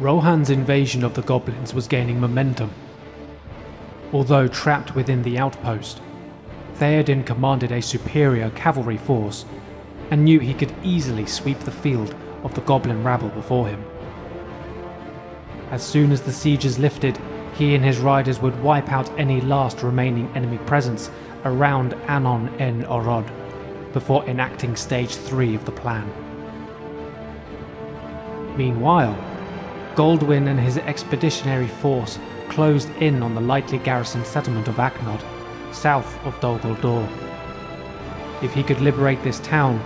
Rohan's invasion of the goblins was gaining momentum. Although trapped within the outpost, Theoden commanded a superior cavalry force and knew he could easily sweep the field of the goblin rabble before him. As soon as the sieges lifted, he and his riders would wipe out any last remaining enemy presence around An-on-en-Orod before enacting stage 3 of the plan. Meanwhile, Goldwyn and his expeditionary force closed in on the lightly garrisoned settlement of Aknod, south of Dol Guldor. If he could liberate this town,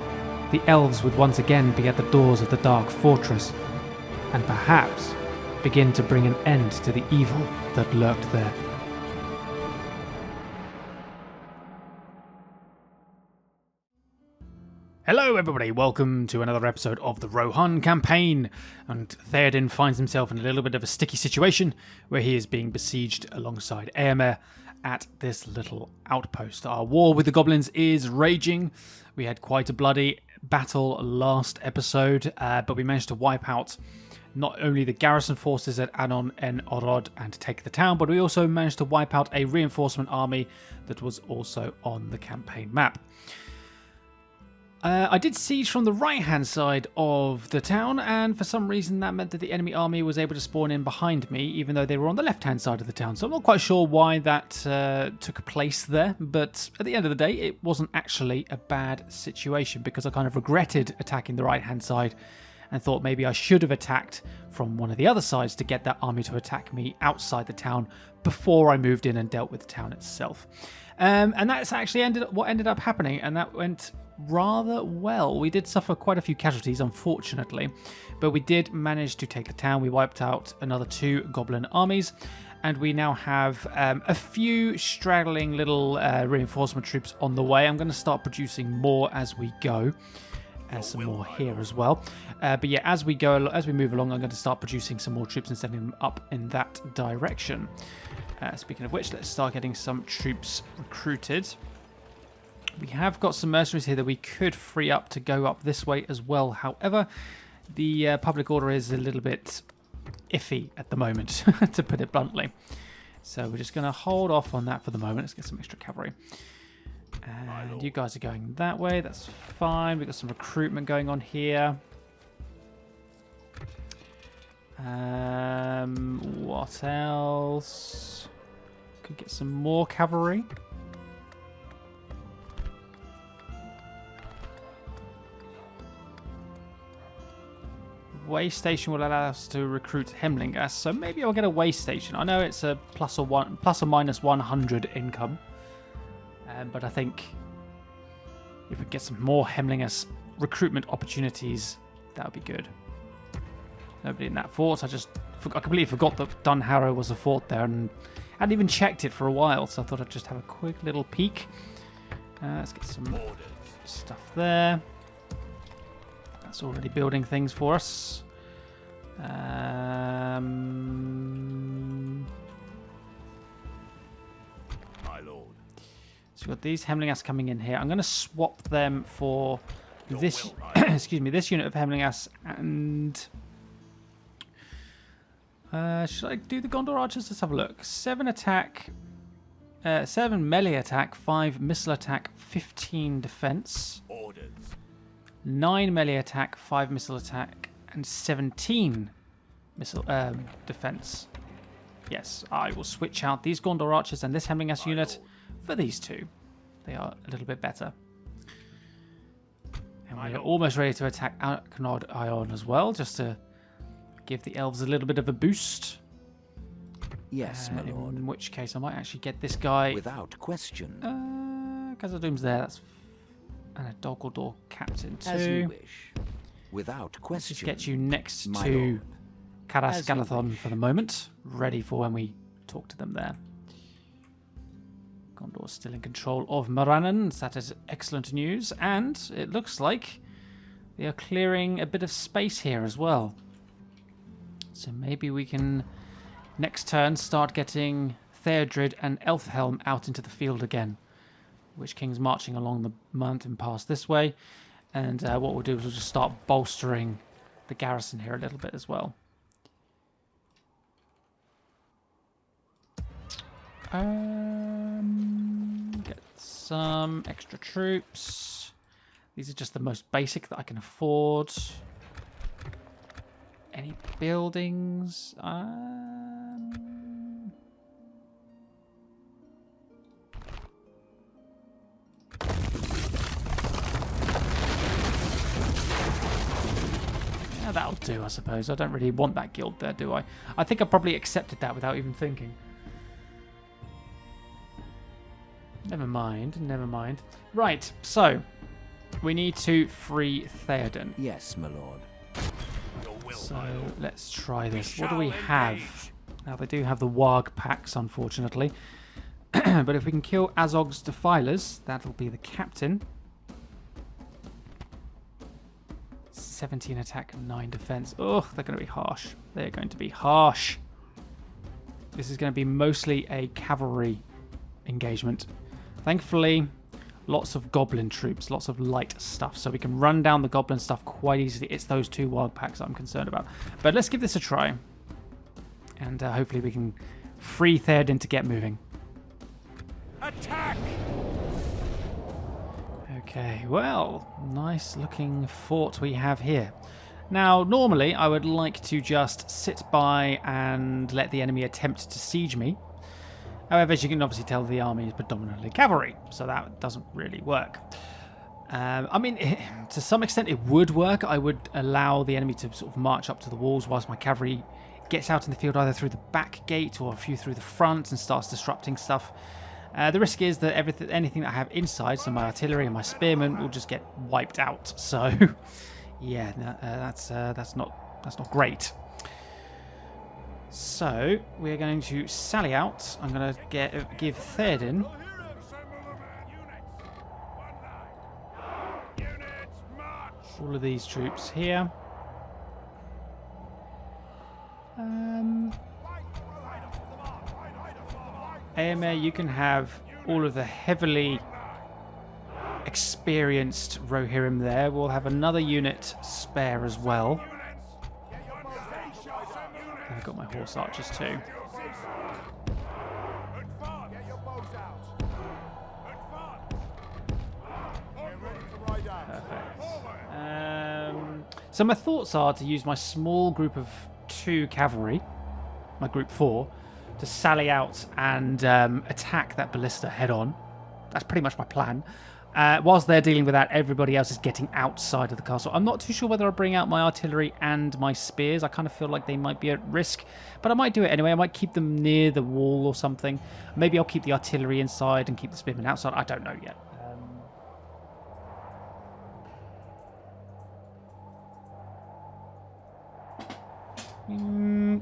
the elves would once again be at the doors of the Dark Fortress, and perhaps begin to bring an end to the evil that lurked there. Hello everybody, welcome to another episode of the Rohan campaign, and Theoden finds himself in a little bit of a sticky situation where he is being besieged alongside Éomer at this little outpost. Our war with the goblins is raging. We had quite a bloody battle last episode, but we managed to wipe out not only the garrison forces at An-on-en-Orod and take the town, but we also managed to wipe out a reinforcement army that was also on the campaign map. I did siege from the right-hand side of the town, and for some reason that meant that the enemy army was able to spawn in behind me, even though they were on the left-hand side of the town. So I'm not quite sure why that took place there, but at the end of the day, it wasn't actually a bad situation, because I kind of regretted attacking the right-hand side and thought maybe I should have attacked from one of the other sides to get that army to attack me outside the town before I moved in and dealt with the town itself. And that's actually what ended up happening, and that went rather well. We did suffer quite a few casualties, unfortunately, but we did manage to take the town. We wiped out another 2 goblin armies, and we now have a few straggling little reinforcement troops on the way. I'm going to start producing more as we go. Some more here as well. But yeah, as we move along, I'm going to start producing some more troops and sending them up in that direction. Speaking of which, let's start getting some troops recruited. We have got some mercenaries here that we could free up to go up this way as well. However, the public order is a little bit iffy at the moment, to put it bluntly. So we're just going to hold off on that for the moment. Let's get some extra cavalry. And you guys are going that way. That's fine. We've got some recruitment going on here. What else? Could get some more cavalry. Way station will allow us to recruit Hemlingas, so maybe I'll get a way station. I know it's a plus or minus 100 income, but I think if we get some more Hemlingas recruitment opportunities, that would be good. Nobody in that fort. I completely forgot that Dunharrow was a fort there, and I hadn't even checked it for a while, so I thought I'd just have a quick little peek. Let's get some stuff there. That's already building things for us. So we've got these Hemlingas coming in here. I'm going to swap them for this. Excuse me, this unit of Hemlingas, and should I do the Gondor archers? Let's have a look. 7 attack, 7 melee attack, 5 missile attack, 15 defense. 9 melee attack, 5 missile attack, and 17 missile defense. Yes, I will switch out these Gondor archers and this Hemlingas unit for these 2. They are a little bit better. And we're almost ready to attack Ar-Adûnâim as well, just to give the elves a little bit of a boost. Yes, my lord. In which case, I might actually get this guy. Without question. Khazad-dûm's there. That's and a Dol Guldor captain too. As you wish. Without question. Just get you next to Caras Galadhon for the moment, ready for when we talk to them there. Gondor's still in control of Morannon, so that is excellent news, and it looks like they are clearing a bit of space here as well. So maybe we can, next turn, start getting Theodred and Elfhelm out into the field again. Witch King's marching along the mountain pass this way, and what we'll do is we'll just start bolstering the garrison here a little bit as well. Get some extra troops. These are just the most basic that I can afford. Any buildings? Yeah, that'll do, I suppose. I don't really want that guild there, do I? I think I probably accepted that without even thinking. Never mind, never mind. Right, so we need to free Theoden. Yes, my lord. So let's try this. What do we have? Now they do have the Warg packs, unfortunately. But if we can kill Azog's Defilers, that'll be the captain. 17 attack, 9 defense. Ugh, they're going to be harsh. They're going to be harsh. This is going to be mostly a cavalry engagement. Thankfully, lots of goblin troops, lots of light stuff, so we can run down the goblin stuff quite easily. It's those 2 wild packs I'm concerned about. But let's give this a try. And hopefully we can free Theoden to get moving. Attack! Okay, well, nice looking fort we have here. Now, normally I would like to just sit by and let the enemy attempt to siege me. However, as you can obviously tell, the army is predominantly cavalry, so that doesn't really work. I mean, to some extent it would work. I would allow the enemy to sort of march up to the walls whilst my cavalry gets out in the field either through the back gate or a few through the front and starts disrupting stuff. The risk is that anything that I have inside, so my artillery and my spearmen, will just get wiped out. So, yeah, that's not great. So we're going to sally out. I'm going to give Theoden all of these troops here. AMA, you can have all of the heavily experienced ROHIRRIM there. We'll have another unit spare as well. I've got my horse archers too. Perfect. So my thoughts are to use my small group of 2 cavalry, my group 4, to sally out and attack that ballista head on. That's pretty much my plan. Whilst they're dealing with that, everybody else is getting outside of the castle. I'm not too sure whether I'll bring out my artillery and my spears. I kind of feel like they might be at risk, but I might do it anyway. I might keep them near the wall or something. Maybe I'll keep the artillery inside and keep the spearmen outside. I don't know yet.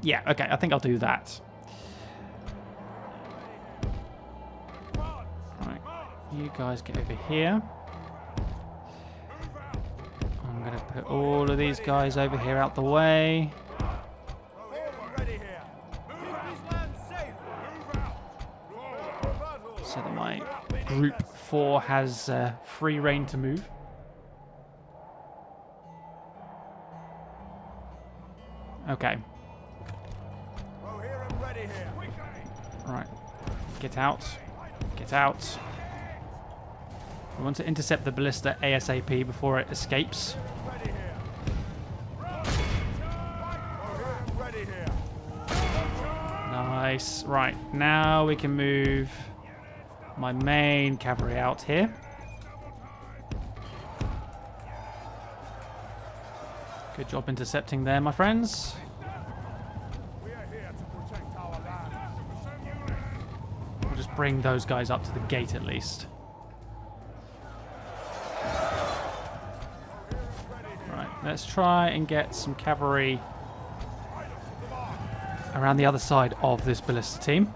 Yeah, okay, I think I'll do that. You guys get over here. I'm going to put all of these guys over here out the way. So that my group 4 has free reign to move. Okay. Right. Get out. Get out. We want to intercept the ballista ASAP before it escapes. Nice. Right, now we can move my main cavalry out here. Good job intercepting there, my friends. We'll just bring those guys up to the gate at least. Let's try and get some cavalry around the other side of this ballista team.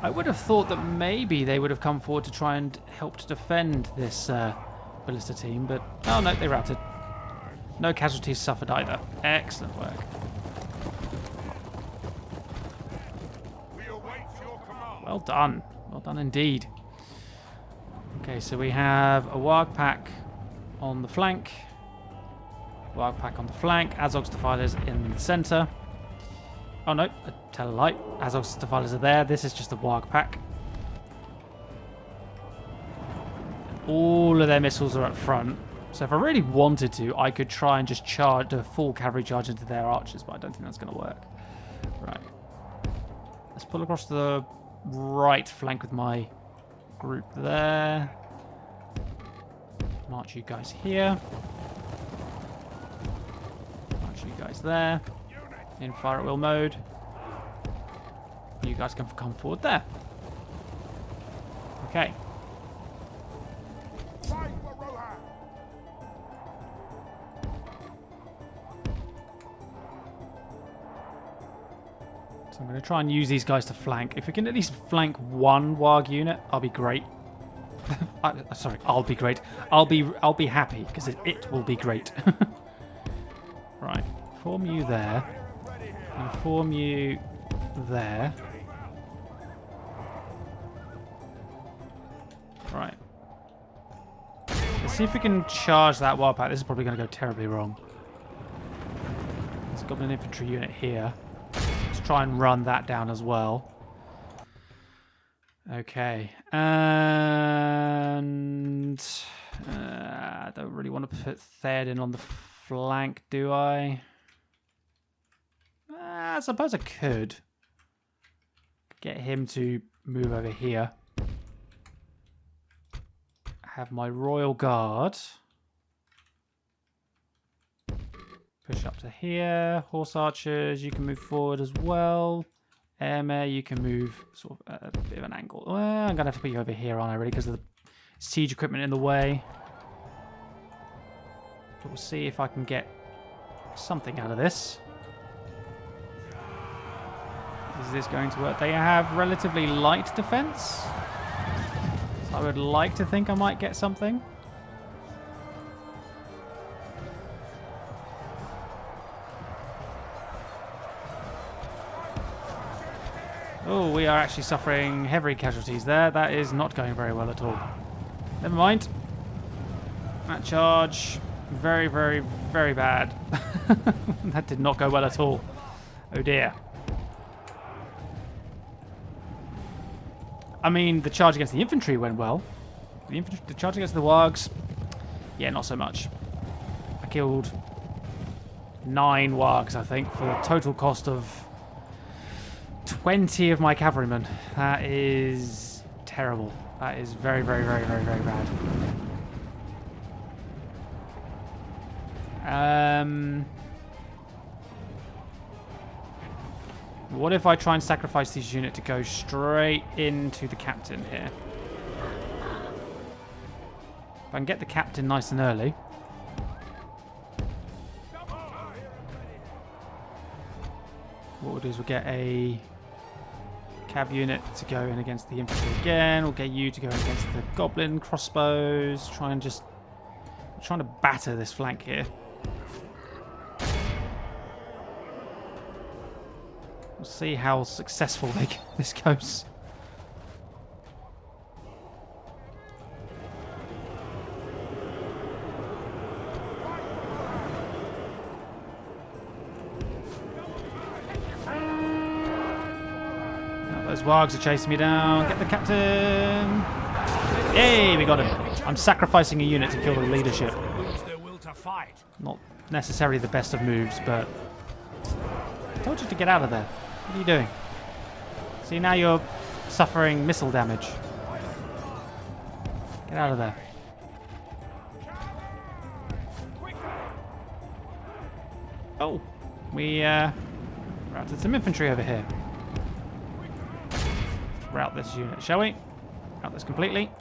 I would have thought that maybe they would have come forward to try and help to defend this ballista team, but oh no, they routed. No casualties suffered either. Excellent work. Well done. Well done indeed. Okay, so we have a Warg pack on the flank. Warg pack on the flank. Azog's Defilers in the centre. Oh no, I tell a lie. Azog's defilers are there. This is just a warg pack. All of their missiles are up front. So if I really wanted to, I could try and just charge a full cavalry charge into their archers, but I don't think that's going to work. Right. Let's pull across the right flank with my group there. March you guys here. March you guys there. In fire at will mode. You guys can come forward there. Okay. Fight for Rohan! So I'm going to try and use these guys to flank. If we can at least flank one warg unit, I'll be great. Sorry, I'll be great. I'll be happy because it will be great. Right, form you there, and form you there. Right. Let's see if we can charge that war pack. This is probably going to go terribly wrong. There's a goblin infantry unit here. Let's try and run that down as well. Okay. And I don't really want to put Theoden on the flank, do I? I suppose I could. Get him to move over here. Have my Royal Guard push up to here. Horse archers, you can move forward as well. Airmare, you can move sort of at a bit of an angle. Well, I'm going to have to put you over here, aren't I, really, because of the siege equipment in the way. But we'll see if I can get something out of this. Is this going to work? They have relatively light defense. I would like to think I might get something. Oh, we are actually suffering heavy casualties there. That is not going very well at all. Never mind. That charge, very, very, very bad. That did not go well at all. Oh dear. I mean, the charge against the infantry went well. The charge against the wargs, yeah, not so much. I killed 9 wargs, I think, for the total cost of 20 of my cavalrymen. That is terrible. That is very, very, very, very, very bad. What if I try and sacrifice this unit to go straight into the captain here? If I can get the captain nice and early. What we'll do is we'll get a cav unit to go in against the infantry again. We'll get you to go in against the goblin crossbows. Trying to batter this flank here. We'll see how successful this goes. Now those wargs are chasing me down. Get the captain. Yay, we got him. I'm sacrificing a unit to kill the leadership. Not necessarily the best of moves, but I told you to get out of there. What are you doing? See, now you're suffering missile damage. Get out of there. Oh, we routed some infantry over here. Route this unit, shall we? Route this completely.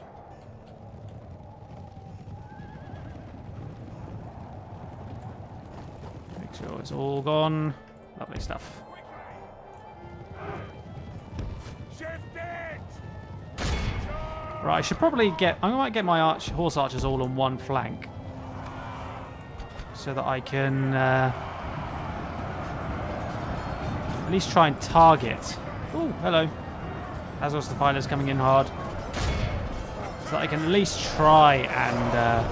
Make sure it's all gone. Lovely stuff. Right, I should probably I might get my horse archers all on one flank. So that I can at least try and target. Oh, hello. Azog's Defilers coming in hard. So that I can at least try and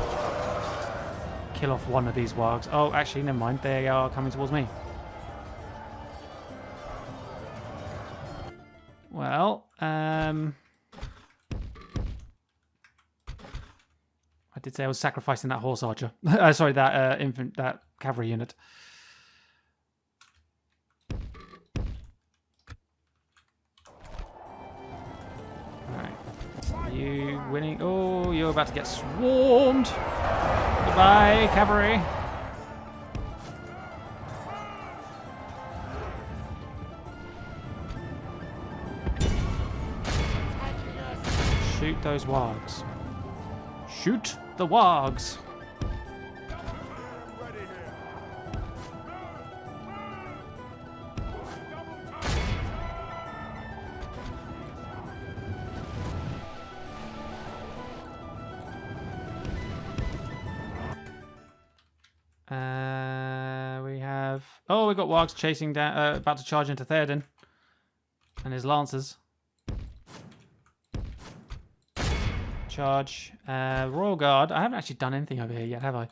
kill off one of these wargs. Oh, actually, never mind. They are coming towards me. did say I was sacrificing that horse archer. Sorry, that cavalry unit. Alright. You winning? Oh, you're about to get swarmed. Goodbye, cavalry. Shoot those wargs. Shoot the wargs. We got wargs chasing down, about to charge into Theoden and his lancers. Charge. Royal Guard. I haven't actually done anything over here yet, have I?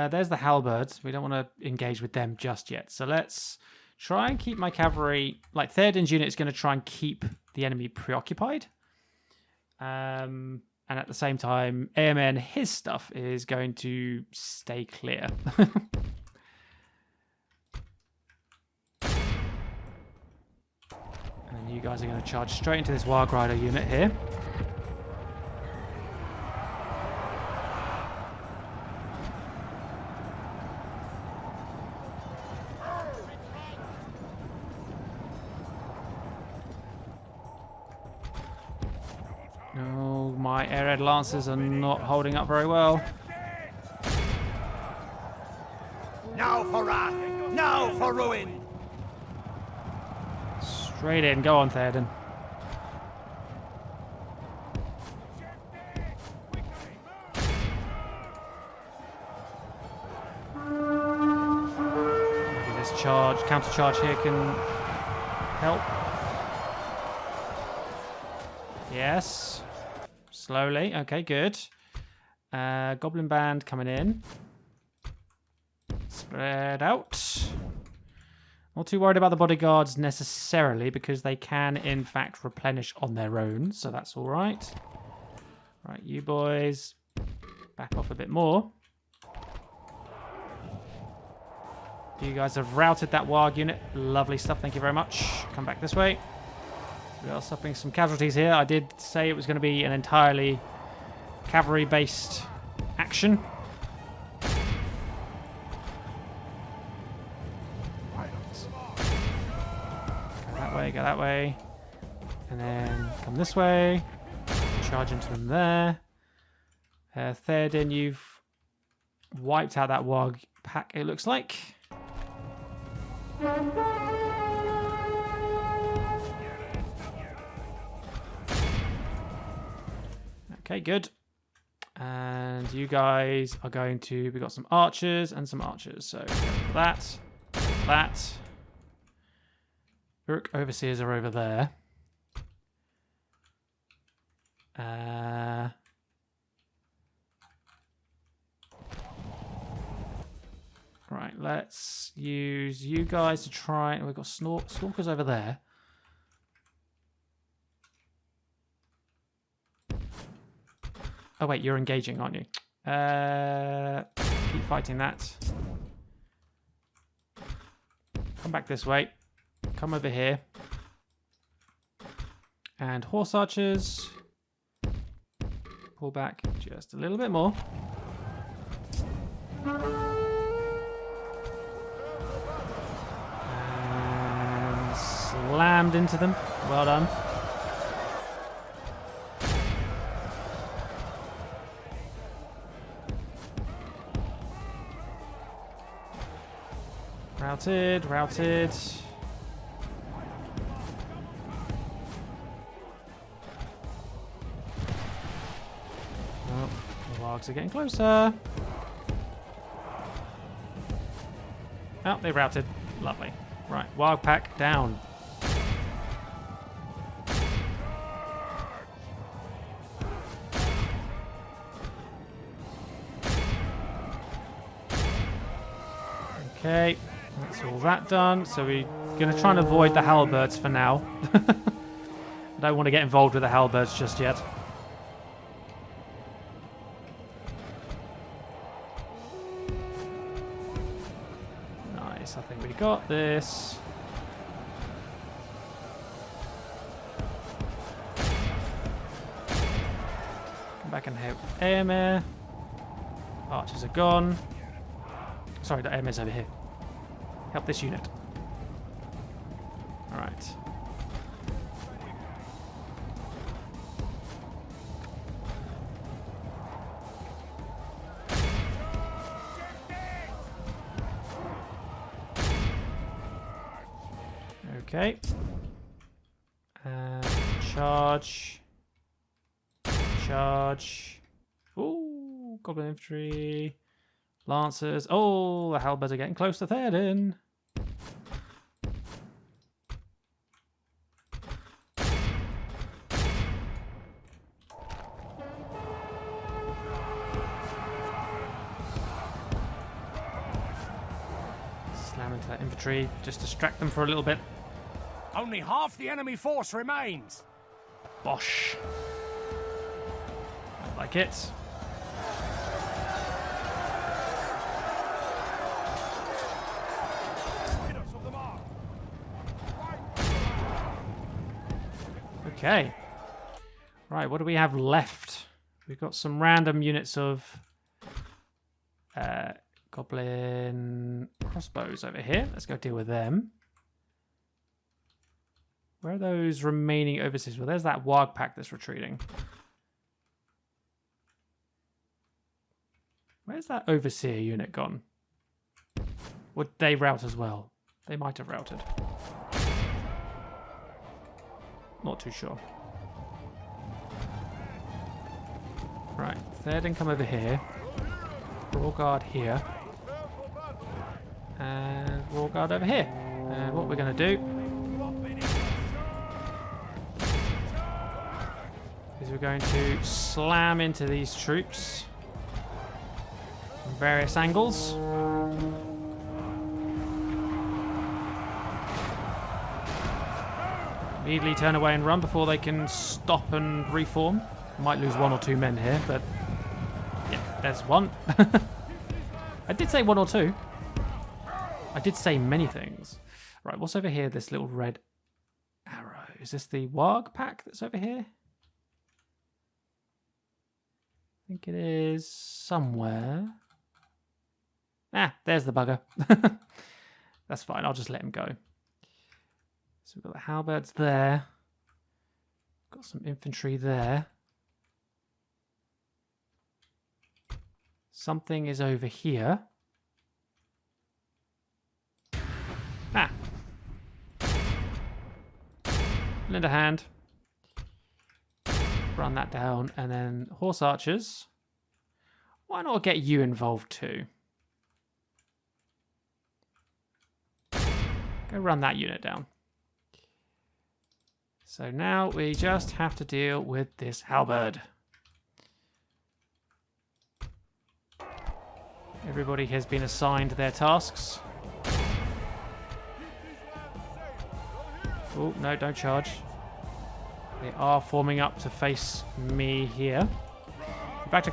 There's the halberds. We don't want to engage with them just yet. So let's try and keep my cavalry... Like, Theoden's unit is going to try and keep the enemy preoccupied. And at the same time, AMN, his stuff, is going to stay clear. And you guys are going to charge straight into this Warg Rider unit here. Oh, my airhead lancers are not holding up very well. Now for wrath! Now for ruin! Straight in, go on, Theoden. Maybe this charge, counter charge here can help. Yes. Slowly. Okay, good. Goblin band coming in. Spread out. Not too worried about the bodyguards necessarily because they can, in fact, replenish on their own. So that's all right. Right, you boys. Back off a bit more. You guys have routed that Warg unit. Lovely stuff. Thank you very much. Come back this way. We are suffering some casualties here. I did say it was going to be an entirely cavalry-based action. Go that way. And then come this way. Charge into them there. Theoden, you've wiped out that Warg pack, it looks like. Okay, good. And you guys are going to... We've got some archers and some archers. So that. Uruk Overseers are over there. Right, let's use you guys to try... We've got Stalkers over there. Oh, wait, you're engaging, aren't you? Keep fighting that. Come back this way. Come over here. And horse archers. Pull back just a little bit more. And slammed into them. Well done. Routed. Oh, the wargs are getting closer. Oh, they routed. Lovely. Right, warg pack down. Okay, that's all that done. So we're going to try and avoid the halberds for now. I don't want to get involved with the halberds just yet. this. I think we got this. Come back and help Aemir. Archers are gone. Sorry, the Aemir's over here. Help this unit. Alright. Okay. And charge. Charge. Ooh, goblin infantry. Lancers. Oh, the halberds are getting close to Theoden. Slam into that infantry. Just distract them for a little bit. Only half the enemy force remains. Bosh. I like it. Okay. Right, what do we have left? We've got some random units of goblin crossbows over here. Let's go deal with them. Where are those remaining overseers? Well, there's that warg pack that's retreating. Where's that overseer unit gone? Would they rout as well? They might have routed. Not too sure. Right, Theoden come over here. Rawguard here. And Rawguard over here. And what we're going to do is we're going to slam into these troops from various angles. Immediately turn away and run before they can stop and reform. Might lose 1 or 2 men here, but yeah, there's one. I did say 1 or 2. I did say many things. Right, what's over here? This little red arrow. Is this the warg pack that's over here? I think it is somewhere. Ah, there's the bugger. That's fine. I'll just let him go. So we've got the halberds there. Got some infantry there. Something is over here. Ah. Lend a hand. Run that down. And then horse archers. Why not get you involved too? Go run that unit down. So now we just have to deal with this halberd. Everybody has been assigned their tasks. Oh, no, don't charge. They are forming up to face me here. In fact,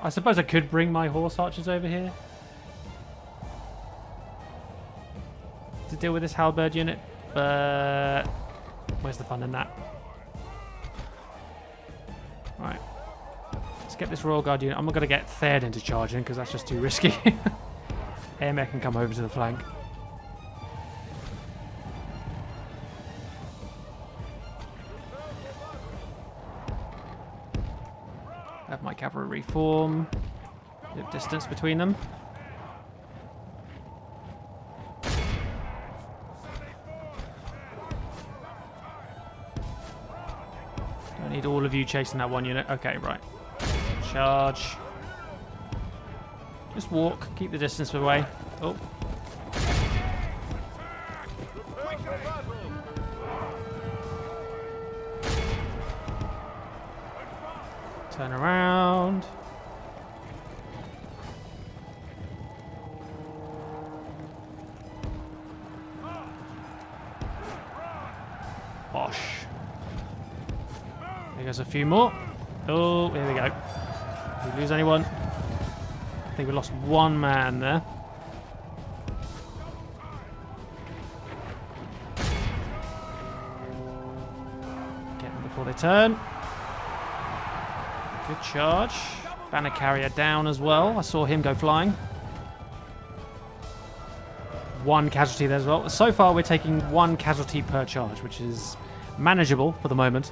I suppose I could bring my horse archers over here to deal with this halberd unit, but where's the fun in that? Right. Let's get this Royal Guard unit. I'm not going to get Theoden to charge in because that's just too risky. Aemir can come over to the flank. Have my cavalry reform. Bit of distance between them. Don't need all of you chasing that one unit. Okay, right. Charge. Just walk. Keep the distance away. Oh. Turn around. Bosh. There goes a few more. Oh, here we go. Did we lose anyone? I think we lost one man there. turn. Good charge. Banner carrier down as well. I saw him go flying. 1 casualty there as well. So far, we're taking 1 casualty per charge, which is manageable for the moment.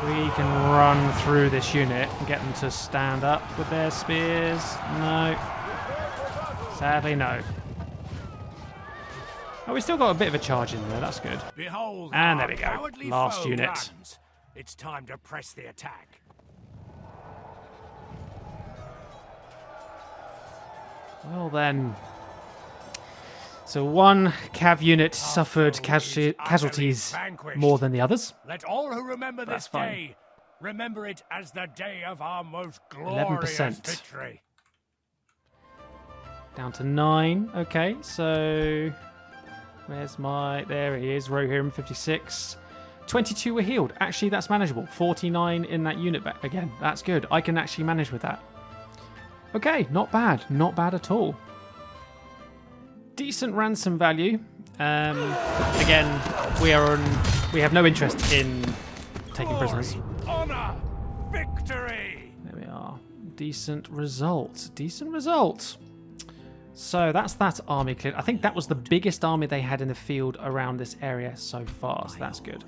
We can run through this unit and get them to stand up with their spears. No. Sadly, no. Oh, we still got a bit of a charge in there. That's good. Behold, And there our we go. cowardly Last foe unit. runs. It's time to press the attack. Well then. So 1 cav unit suffered casualties more than the others. Let all who remember That's this fine. day remember it as the day of our most glorious 11%. victory. Down to 9. Okay, so where's my... There he is, ROHIRRIM 56. 22 were healed. Actually, that's manageable. 49 in that unit back again. That's good. I can actually manage with that. Okay, not bad. Not bad at all. Decent ransom value. Again, we have no interest in taking prisoners. Honor, victory. There we are. Decent result. Decent result. So that's that army cleared. I think that was the biggest army they had in the field around this area so far. So that's good.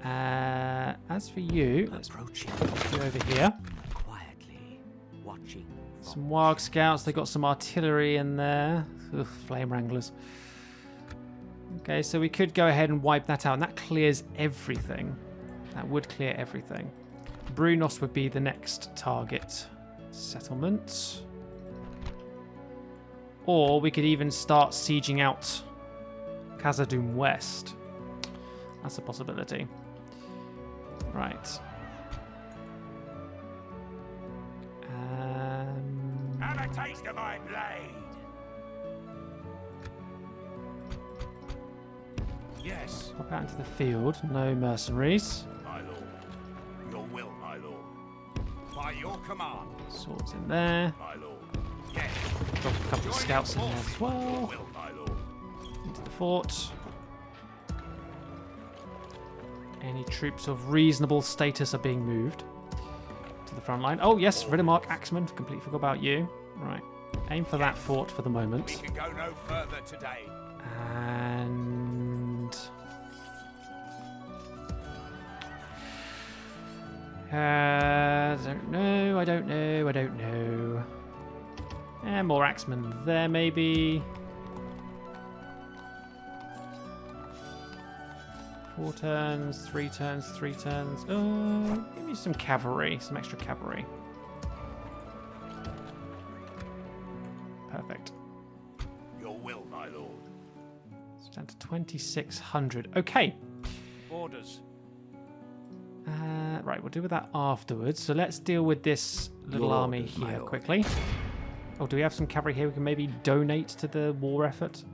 As for you, let's put you over here. Quietly watching. Some wild scouts. They got some artillery in there. Ugh, flame wranglers. Okay, so we could go ahead and wipe that out, and that clears everything. That would clear everything. Brunos would be the next target settlement. Or we could even start sieging out Khazad-dûm West. That's a possibility. Right. Have a taste of my blade. Yes, Pop out into the field. No mercenaries. my lord. Your will, my lord. By your command, Swords in there. my lord. Yes, Got a couple of scouts in there as your well. will, my lord. Into the fort. Any troops of reasonable status are being moved to the front line. Oh, yes, Riddermark Axeman. Completely forgot about you. Right. Aim for that fort for the We moment. can go no further today. And... I don't know, I don't know, I don't know. And more axemen there, maybe. 4 turns, 3 turns, 3 turns. Give me some cavalry, some extra cavalry. Perfect. Your will, my lord. It's down to 2,600. Okay. Orders. Right, we'll deal with that afterwards. So let's deal with this little Your army orders, my here lord. quickly. Oh, do we have some cavalry here we can maybe donate to the war effort?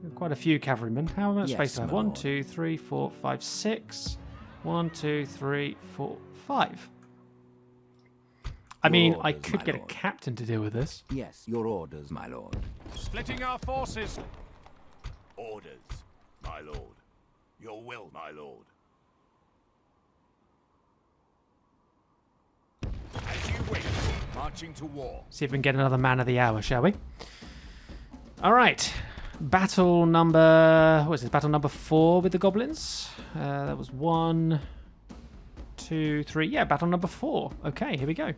We have quite a few cavalrymen. How much Yes, space do I have? my 1, lord. 2, 3, 4, 5, 6. 1, 2, 3, 4, 5. I Your mean, I orders, could my get a lord. captain to deal with this. Yes, your orders, my lord. Splitting our forces. Orders, my lord. Your will, my lord. As you wish. Marching to war. See if we can get another man of the hour, shall we? All right. Battle number... What is this? Battle number 4 with the goblins. That was 1, 2, 3. Yeah, battle number 4. Okay, here we go.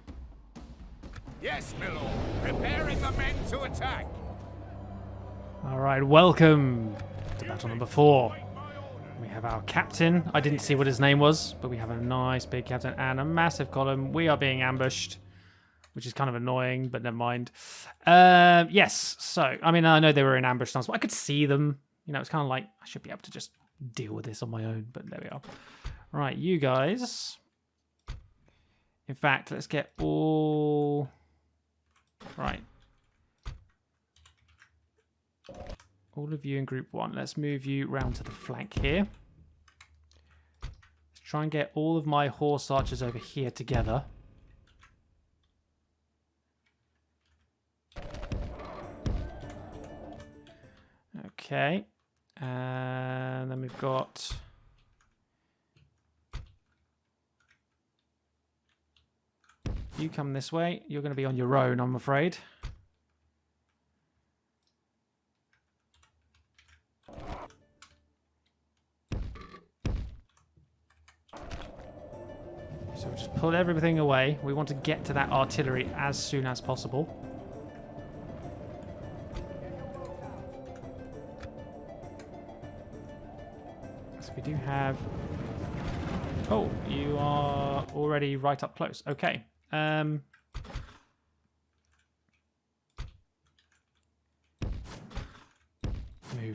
Yes, my lord. Preparing the men to attack. All right, welcome to battle number 4. We have our captain. I didn't see what his name was, but we have a nice big captain and a massive column. We are being ambushed, which is kind of annoying, but never mind. Yes, so, I mean, I know they were in ambush times, but I could see them. You know, it's kind of like, I should be able to just deal with this on my own, but there we are. Right, you guys. In fact, let's get all... Right. all of you in group 1. Let's move you round to the flank here. Let's try and get all of my horse archers over here together. Okay. And then we've got... You come this way. You're going to be on your own, I'm afraid. So we'll just pull everything away. We want to get to that artillery as soon as possible. So we do have... Oh, you are already right up close. Okay. Move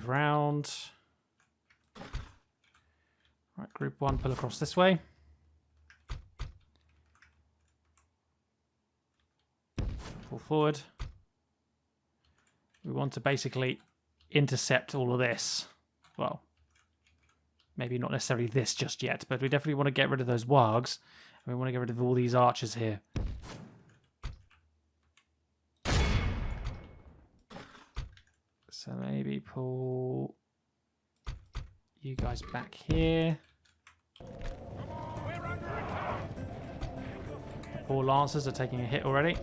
round. Right, group 1, pull across this way. Pull forward. We want to basically intercept all of this. Well, maybe not necessarily this just yet, but we definitely want to get rid of those wargs. And we want to get rid of all these archers here. So maybe pull you guys back here. The poor lancers are taking a hit already.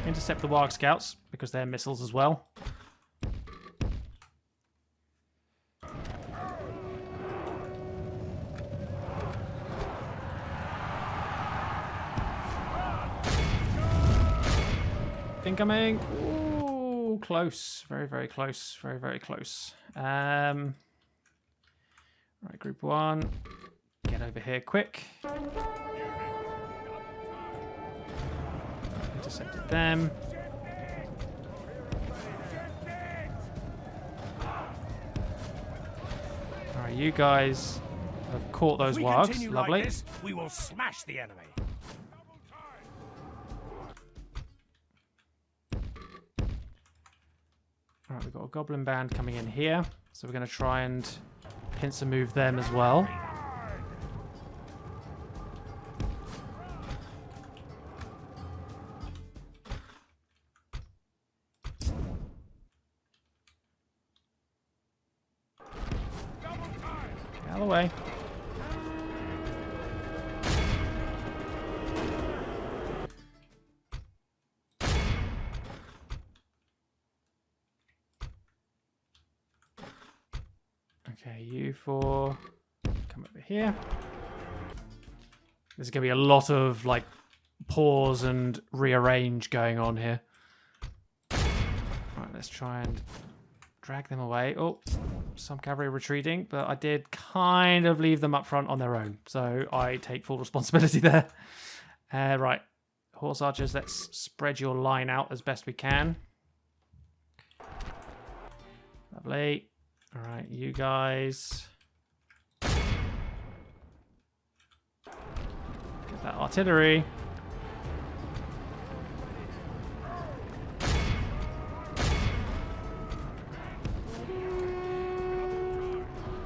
Intercept the warg scouts because they're missiles as well. Incoming. Ooh, close. Very, very close. Very, very close. Right, group 1. Get over here quick. Intercepted them. Alright, you guys have caught those wargs. Lovely. Like this, we will smash the enemy. Alright, we've got a goblin band coming in here. So we're going to try and pincer move them as well. Get out of the way. Okay, you 4 come over here. There's going to be a lot of like pause and rearrange going on here. Right, let's try and drag them away. Oh, some cavalry retreating, but I did kind of leave them up front on their own, so I take full responsibility there. Right, horse archers, let's spread your line out as best we can. Lovely. All right, you guys. Get that artillery.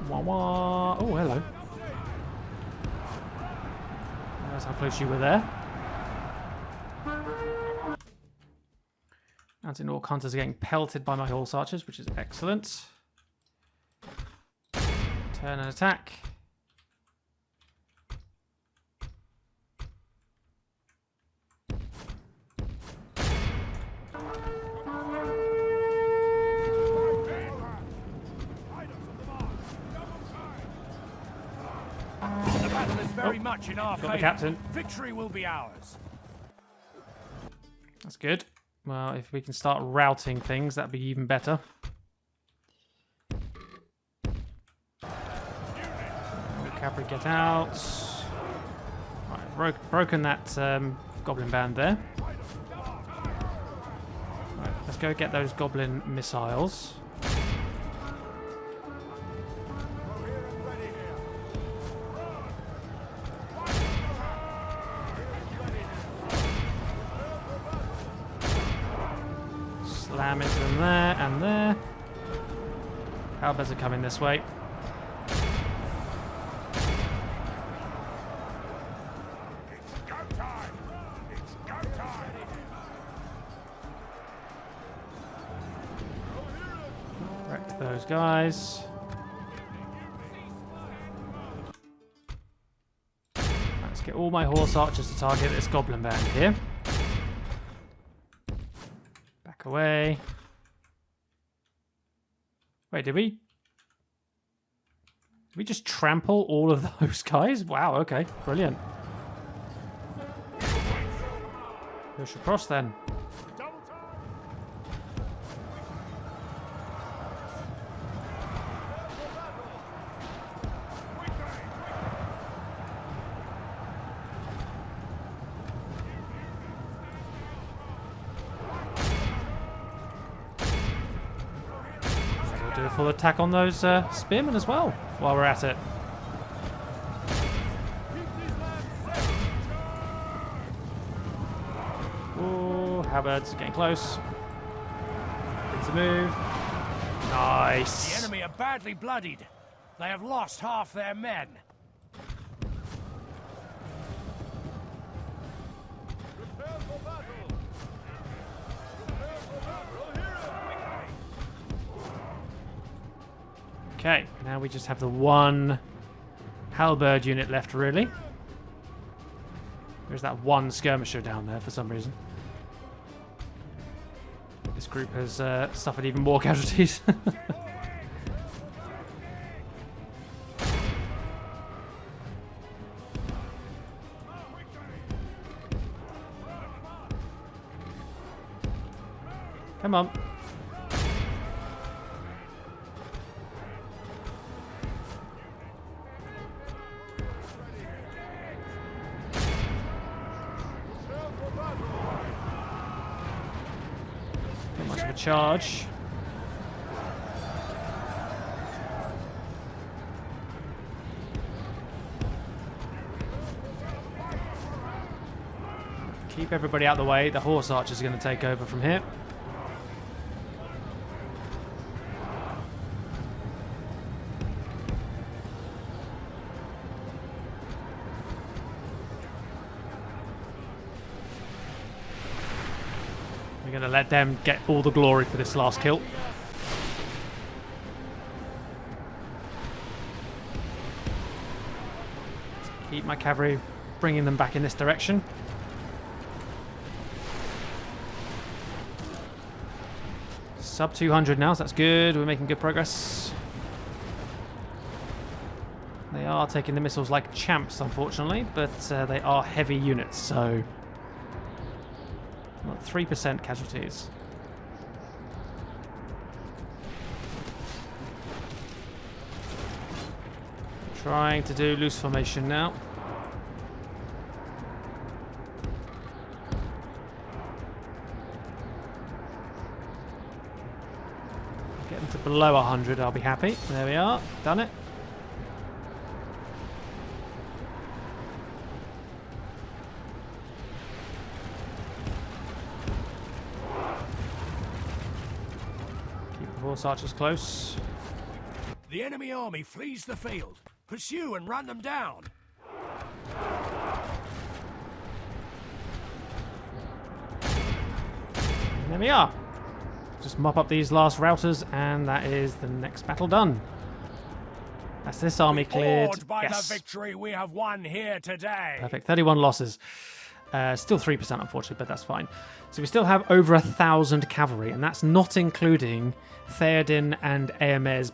Wah wah. Oh, hello. That's how close you were there. Anti-Orc hunters are getting pelted by my horse archers, which is excellent. Turn and attack. The battle is very much in our Got the favor. captain. Victory will be ours. That's good. Well, if we can start routing things, that'd be even better. Cavalry, get out. Right, broken that goblin band there. Right, let's go get those goblin missiles. Slam Bam into them there and there. Halberds are coming this way. It's go time! It's go time! Wreck those guys. Let's get all my horse archers to target this goblin band here. Back away. Wait, did we just trample all of those guys? Wow, okay, brilliant. Push across then. Do a full attack on those spearmen as well while we're at it. Ooh, halberds are getting close. It's a move. Nice. The enemy are badly bloodied. They have lost half their men. Okay, now we just have the one halberd unit left, really. There's that one skirmisher down there for some reason. This group has suffered even more casualties. Come on. Charge. Keep everybody out of the way. The horse archers are going to take over from here. We're going to let them get all the glory for this last kill. Keep my cavalry bringing them back in this direction. Sub 200 now, so that's good. We're making good progress. They are taking the missiles like champs, unfortunately, but they are heavy units, so... 3% casualties. Trying to do loose formation now. Get them to below 100, I'll be happy. There we are, done it. Horse archers close. The enemy army flees the field. Pursue and run them down. And there we are. Just mop up these last routers, and that is the next battle done. That's this army cleared. Awed by yes. the victory we have won here today. Perfect. 31 losses. Still 3%, unfortunately, but that's fine. So we still have over 1,000 cavalry, and that's not including Theoden and Eomer's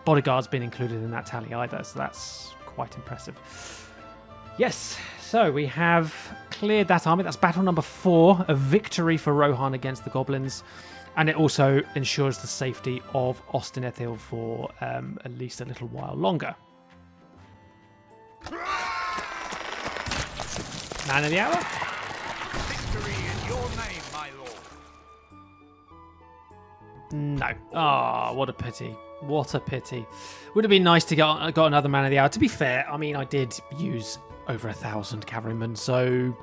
bodyguards being included in that tally either, so that's quite impressive. Yes, so we have cleared that army. That's battle number 4, a victory for Rohan against the goblins, and it also ensures the safety of Ostinethil for at least a little while longer. Man of the hour? Victory in your name, my lord. No. Ah, what a pity. What a pity. Would have been nice to got another man of the hour. To be fair, I mean, I did use over 1,000 cavalrymen, so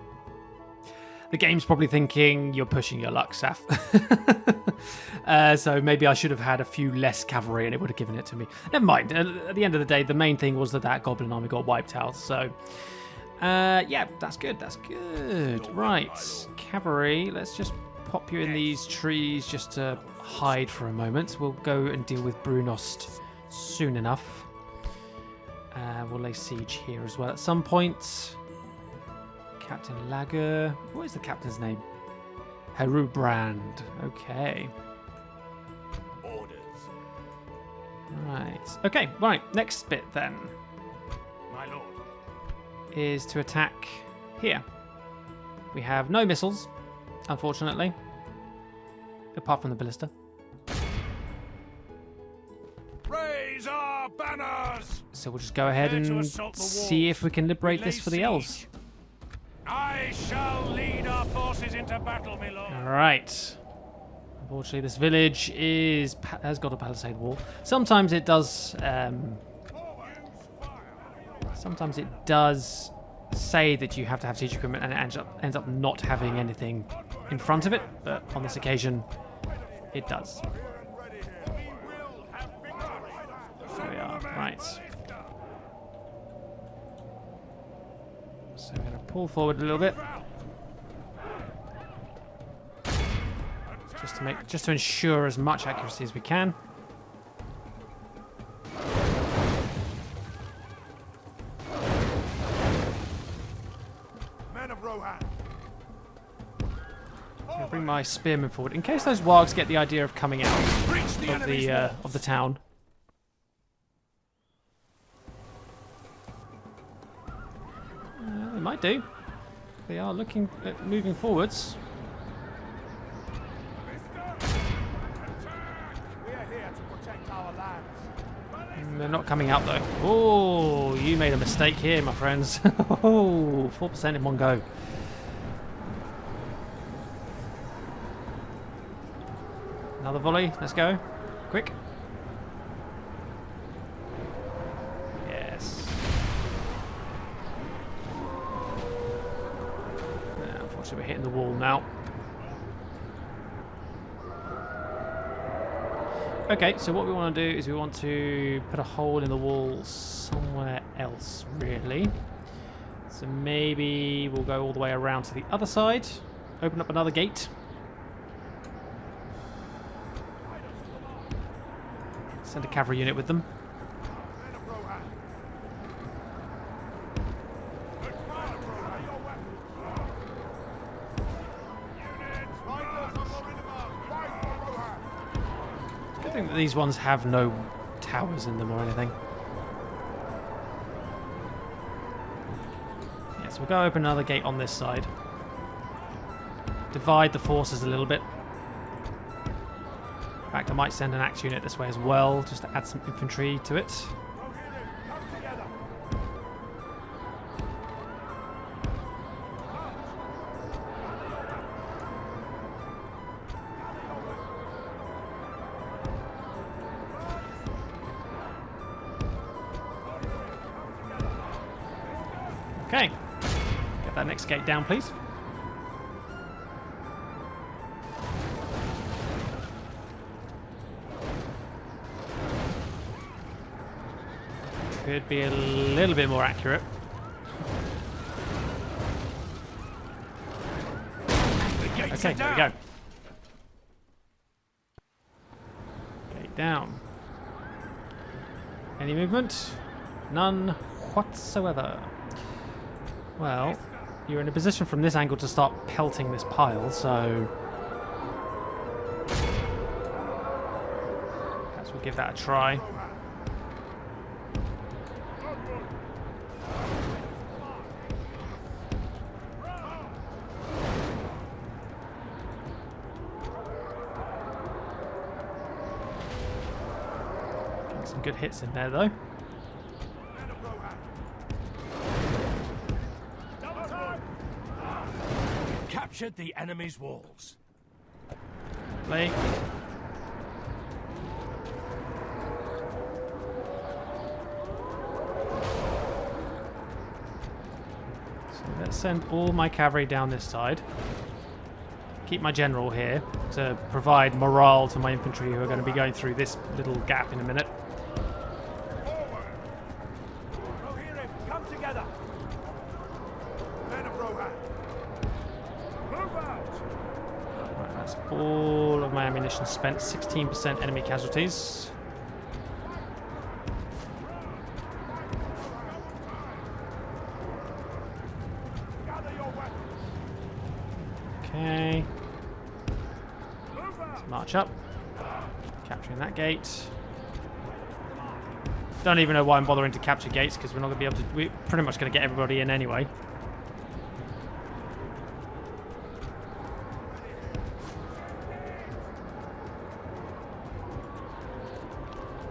The game's probably thinking you're pushing your luck, Saf. So maybe I should have had a few less cavalry and it would have given it to me. Never mind. At the end of the day, the main thing was that goblin army got wiped out. So, yeah, that's good. That's good. Right. Cavalry. Let's just pop you in these trees just to hide for a moment. We'll go and deal with Brunost soon enough. We'll lay siege here as well at some point. Captain Lager. What is the captain's name? Herubrand. Okay. Orders. Right. Okay, right. Next bit then My lord. is to attack here. We have no missiles, unfortunately. Apart from the ballista. Raise our banners! So we'll just go ahead Prepare to and assault the see walls. if we can liberate Lay this for the elves. siege. I shall lead our forces into battle, my lord. Alright. Unfortunately, this village has got a palisade wall. Sometimes it does... sometimes it does say that you have to have siege equipment and it ends up not having anything in front of it. But on this occasion, it does. There we are. Right. So we're going to pull forward a little bit. Just to ensure as much accuracy as we can. Men of Rohan. I'll bring my spearmen forward in case those wargs get the idea of coming out Breach the enemy's walls. of the town. They might do. They are looking at moving forwards. We are here to protect our lands. They're not coming out though. Oh, you made a mistake here, my friends. Oh, 4% in one go. Another volley. Let's go. Quick. Yes. Unfortunately, we're hitting the wall now. Okay, so what we want to do is we want to put a hole in the wall somewhere else, really. So maybe we'll go all the way around to the other side, open up another gate. Send a cavalry unit with them. Men of Rohan. Good thing that these ones have no towers in them or anything. Yeah, so we'll go open another gate on this side. Divide the forces a little bit. In fact, I might send an axe unit this way as well, just to add some infantry to it. ROHIRRIM, come together. Okay. Get that next gate down, please. Could be a little bit more accurate. The gates Okay, are there we down. go. Gate down. Any movement? None whatsoever. Well, you're in a position from this angle to start pelting this pile, so perhaps we'll give that a try. Getting some good hits in there, though. Men of Rohan. Captured the enemy's walls. Play. So let's send all my cavalry down this side. Keep my general here to provide morale to my infantry who are going to be going through this little gap in a minute. ROHIRRIM, come together. Men of Rohan, move out. Right, that's all of my ammunition spent. 16% enemy casualties. Gather your weapons. Okay. Move out. Let's march up. Capturing that gate. Don't even know why I'm bothering to capture gates because we're not going to be able to. We're pretty much going to get everybody in anyway.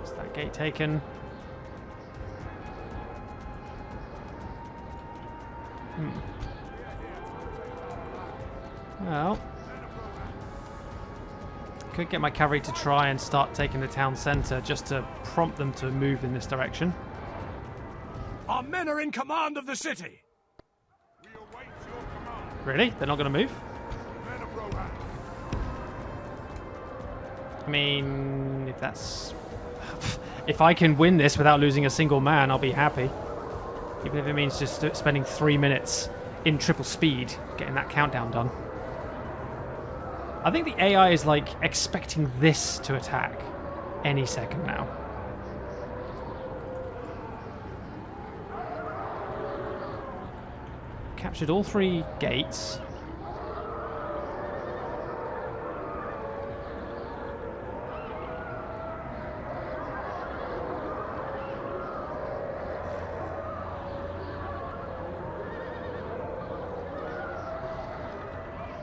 Is that gate taken? Well, could get my cavalry to try and start taking the town centre just to prompt them to move in this direction. Our men are in command of the city. We await your command. Really? They're not going to move? Men of Rohan. I mean, if that's... if I can win this without losing a single man, I'll be happy. Even if it means just spending 3 minutes in triple speed getting that countdown done. I think the AI is like expecting this to attack any second now. Captured all 3 gates.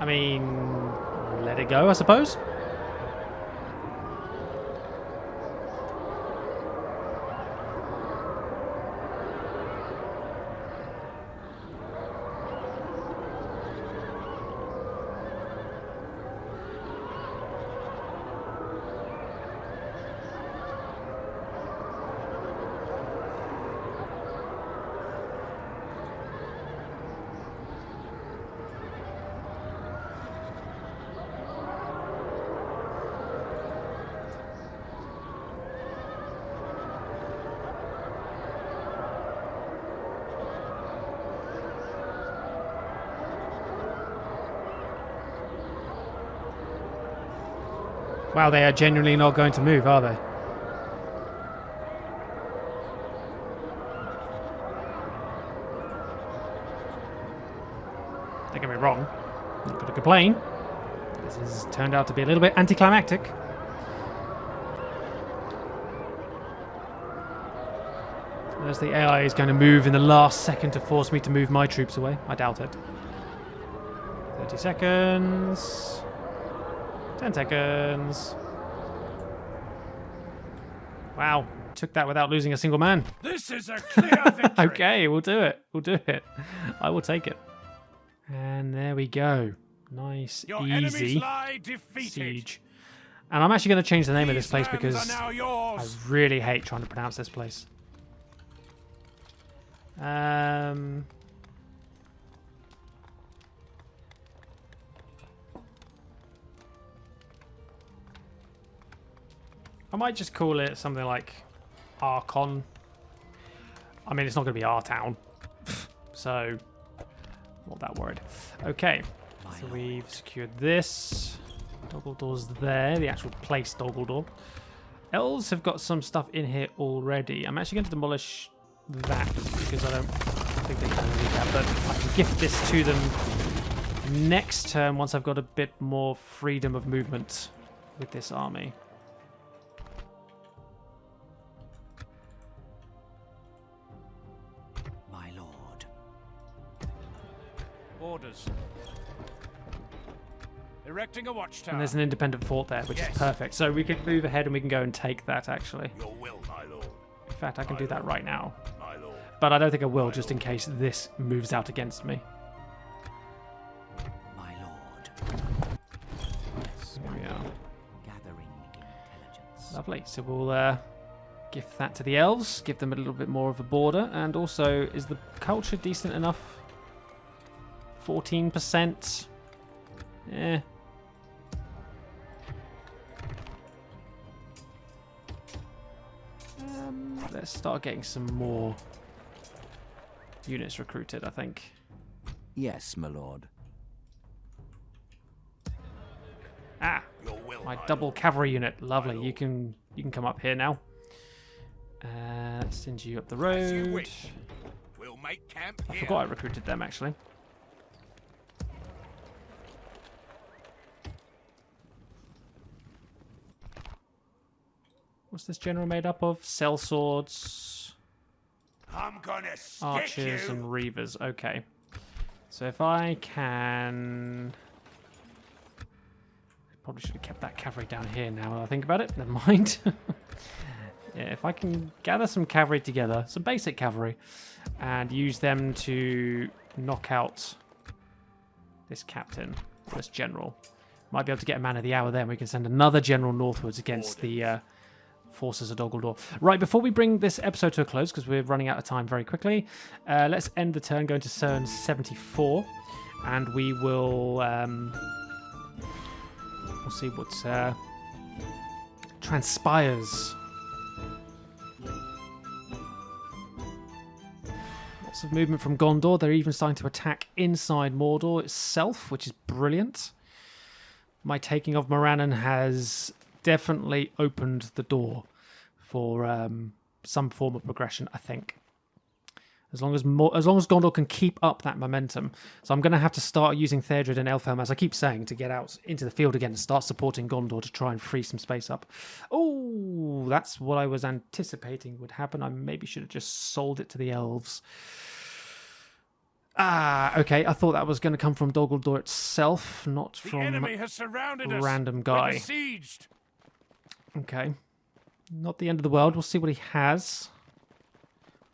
I mean, let it go, I suppose. Wow, they are genuinely not going to move, are they? Don't get me wrong, I'm not going to complain. This has turned out to be a little bit anticlimactic. Unless the AI is going to move in the last second to force me to move my troops away. I doubt it. 30 seconds. 10 seconds. Wow. Took that without losing a single man. This is a clear victory. Okay, we'll do it. We'll do it. I will take it. And there we go. Nice, Your easy enemies lie defeated. siege. And I'm actually going to change the name of this place These because lands are now I yours. really hate trying to pronounce this place. I might just call it something like Archon. I mean, it's not going to be our town, so not that worried. Okay, so we've secured this. Dol Guldor's there, the actual place Dol Guldur. Elves have got some stuff in here already. I'm actually going to demolish that because I don't think they can do that, but I can gift this to them next turn once I've got a bit more freedom of movement with this army. My lord. Orders. Erecting a watchtower. And there's an independent fort there, which Yes. is perfect. So we can move ahead and we can go and take that, actually. Your will, my lord. In fact, I can do that right now. My lord. But I don't think I will, just in case this moves out against me. My lord. Yes, There we are. gathering intelligence. Lovely. So we'll gift that to the elves, give them a little bit more of a border. And also, is the culture decent enough? 14%. Eh. Let's start getting some more units recruited, I think. Yes, my lord. Ah, Your will, my my double lord. cavalry unit. Lovely. You can come up here now. Let's send you up the As you road. wish. We'll make camp I here. forgot I recruited them actually. What's this general made up of? Sellswords, I'm gonna stick archers, you. and reavers. Okay. So if I can... Probably should have kept that cavalry down here now that I think about it. Never mind. Yeah, if I can gather some cavalry together, some basic cavalry, and use them to knock out this captain, this general. Might be able to get a man of the hour there, and we can send another general northwards against the forces of Dol Guldor. Right, before we bring this episode to a close, because we're running out of time very quickly, let's end the turn, go into turn 74, and we will... we'll see what transpires. Lots of movement from Gondor. They're even starting to attack inside Mordor itself, which is brilliant. My taking of Morannon has definitely opened the door for some form of progression, I think. As long as Gondor can keep up that momentum. So I'm going to have to start using Theoden and Elfhelm, as I keep saying, to get out into the field again and start supporting Gondor to try and free some space up. Oh, that's what I was anticipating would happen. I maybe should have just sold it to the elves. Ah, okay. I thought that was going to come from Dol Guldor itself, not The from enemy has surrounded us. random We're guy. besieged. Okay. Not the end of the world. We'll see what he has.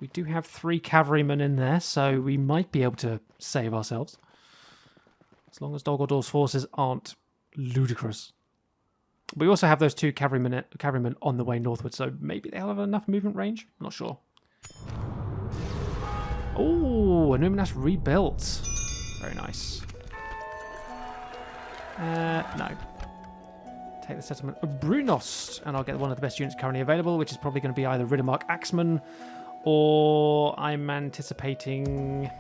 We do have 3 cavalrymen in there, so we might be able to save ourselves. As long as Dol Guldor's forces aren't ludicrous. We also have those 2 cavalrymen on the way northward, so maybe they'll have enough movement range. I'm not sure. Oh, Numenat's rebuilt. Very nice. No. Take the settlement of Brunost, and I'll get one of the best units currently available, which is probably going to be either Riddermark Axeman, or I'm anticipating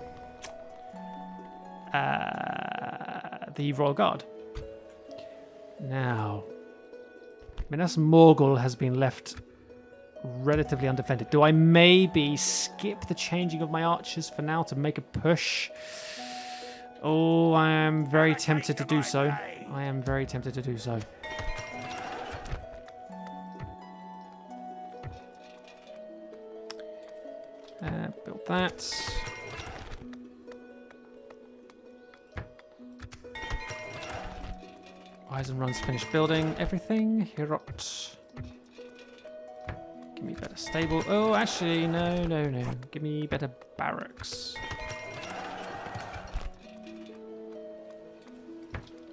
the Royal Guard. Now, Minas Morgul has been left relatively undefended. Do I maybe skip the changing of my archers for now to make a push? Oh, I am very tempted to do so. I am very tempted to do so. Build that. Eisenrun's finished building everything. Hirot. Give me better stable. Oh, actually, no. Give me better barracks.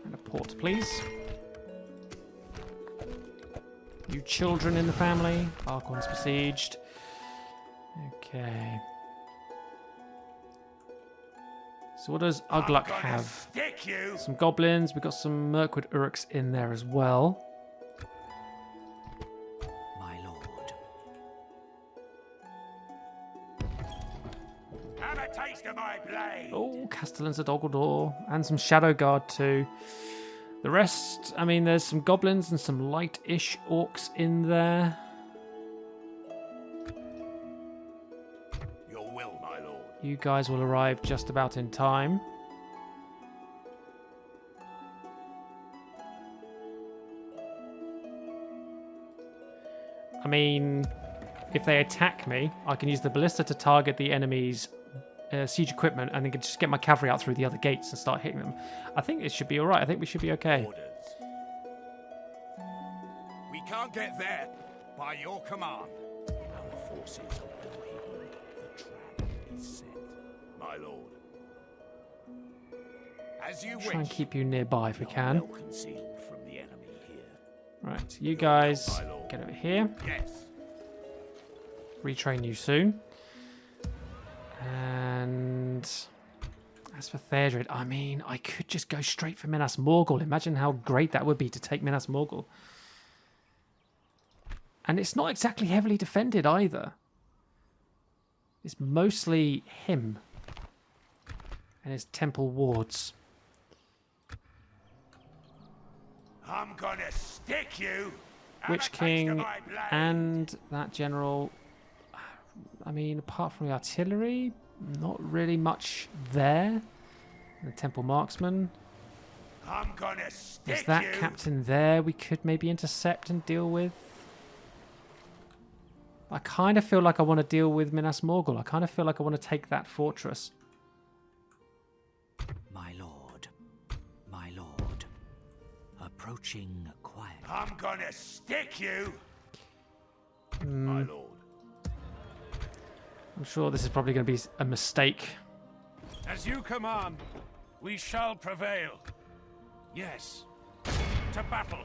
And a port, please. You children in the family. Archon's besieged. Okay. So what does Ugluk have? Stick you. Some goblins. We've got some Mirkwood Uruks in there as well. My lord. Have a taste of my blade. Oh, Castellans of Dol Guldor. And some Shadow Guard too. The rest, I mean, there's some goblins and some light-ish orcs in there. Your will, my lord. You guys will arrive just about in time. I mean, if they attack me, I can use the ballista to target the enemy's siege equipment and then can just get my cavalry out through the other gates and start hitting them. I think it should be alright. I think we should be okay. Orders. We can't get there by your command. Our forces are well hidden. The trap is set. My lord. As you Try and wish. keep you nearby if we You're can. well concealed from the enemy here. Right, you guys My lord. get over here. Yes. Retrain you soon. And As for Theodred, I mean, I could just go straight for Minas Morgul. Imagine how great that would be to take Minas Morgul. And it's not exactly heavily defended either. It's mostly him and his temple wards. I'm gonna stick you. Witch King and that general. I mean, apart from the artillery, not really much there. The temple marksman. I'm gonna stick There's that you. captain there we could maybe intercept and deal with. I kind of feel like I want to deal with Minas Morgul. I kind of feel like I want to take that fortress. My lord. My lord. Approaching quiet. I'm gonna stick you. My lord. I'm sure this is probably going to be a mistake. As you command, we shall prevail. Yes. To battle.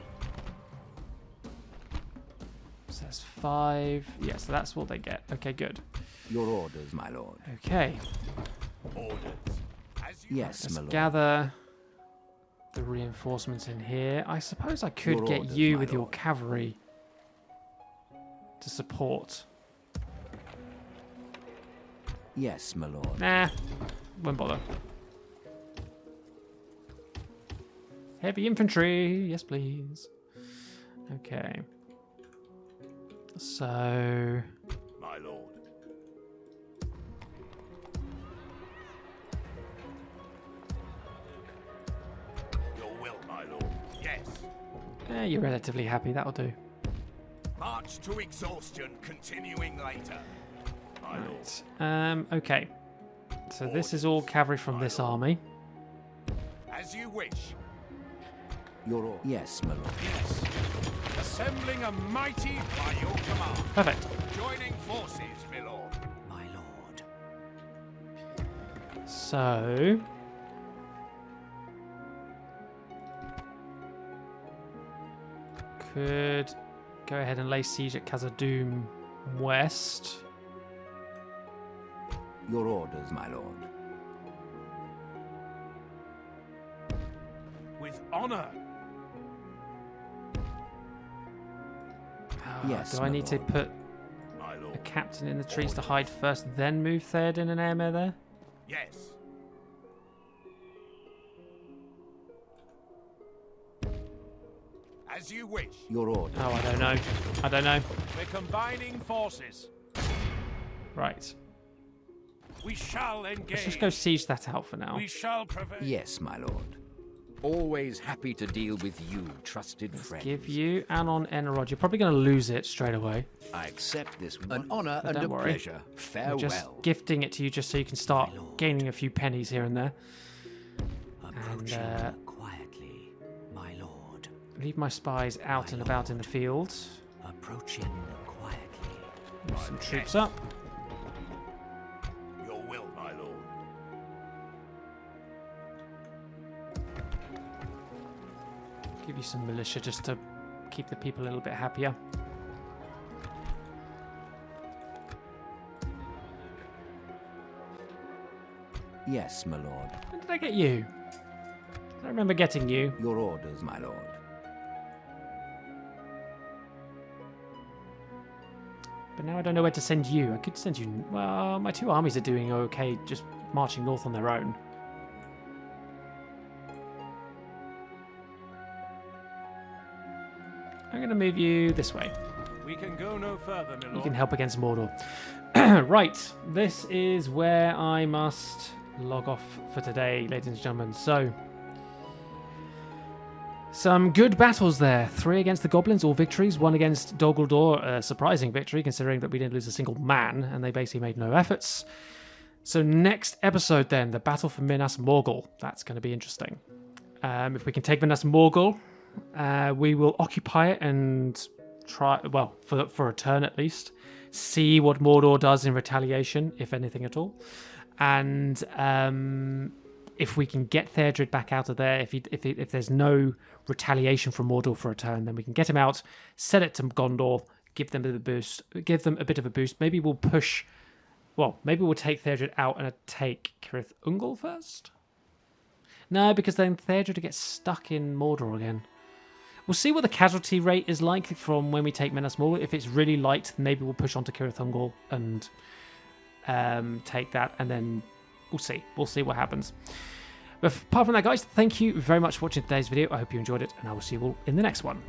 So that's 5. Yeah, so that's what they get. Okay, good. Your orders, my lord. Okay. Orders. As you Yes, Let's my lord. gather the reinforcements in here. I suppose I could Your get orders, you my with your lord. cavalry to support. Yes, my lord. Nah, won't bother. Heavy infantry, yes please. Okay. So... My lord. Your will, my lord. Yes. you're relatively happy, that'll do. March to exhaustion, continuing later. My lord. Right. Okay. So this is all cavalry from this army. As you wish. Your orders. Yes, my lord. Yes. Assembling a mighty By your command. Perfect. Joining forces, my lord. My lord. So... could go ahead and lay siege at Khazad-dûm west. Your orders, my lord. with honor. Yes, Do I my need to lord. put My a lord. captain in the trees to hide first, then move Theoden and Aemir there? Yes. As you wish. Your orders. Oh, I don't know. I don't know. We're combining forces. Right. We shall engage. Let's just go siege that out for now. We shall prevail. Yes, my lord. Always happy to deal with you, trusted friends. Give you Anon Enerod. You're probably going to lose it straight away. I accept this. An honor But and don't a worry. pleasure. We're Farewell. just gifting it to you just so you can start My lord. gaining a few pennies here and there. Approaching And, quietly, my lord. Leave my spies out and about in the field. Approaching quietly. Move some troops up. Your will, my lord. Give you some militia just to keep the people a little bit happier. Yes, my lord. When did I get you? I don't remember getting you. Your orders, my lord. But now I don't know where to send you. I could send you... Well, my two armies are doing okay, just marching north on their own. I'm going to move you this way. We can go no further, my You lord. can help against Mordor. Right, this is where I must log off for today, ladies and gentlemen. So, some good battles there. 3 against the goblins, all victories. 1 against Dol Guldor, a surprising victory considering that we didn't lose a single man and they basically made no efforts. So next episode then, the battle for Minas Morgul. That's going to be interesting. If we can take Minas Morgul, we will occupy it and try, well, for a turn at least, see what Mordor does in retaliation, if anything at all. And if we can get Theodred back out of there, if there's no retaliation from Mordor for a turn, then we can get him out, sell it to Gondor, give them a bit of a boost. Maybe we'll push. Well, maybe we'll take Theodred out and take Cirith Ungol first. No, because then Theoden gets stuck in Mordor again. We'll see what the casualty rate is like from when we take Minas Morgul. If it's really light, then maybe we'll push on to Cirith Ungol and take that, and then we'll see. We'll see what happens. But apart from that, guys, thank you very much for watching today's video. I hope you enjoyed it, and I will see you all in the next one.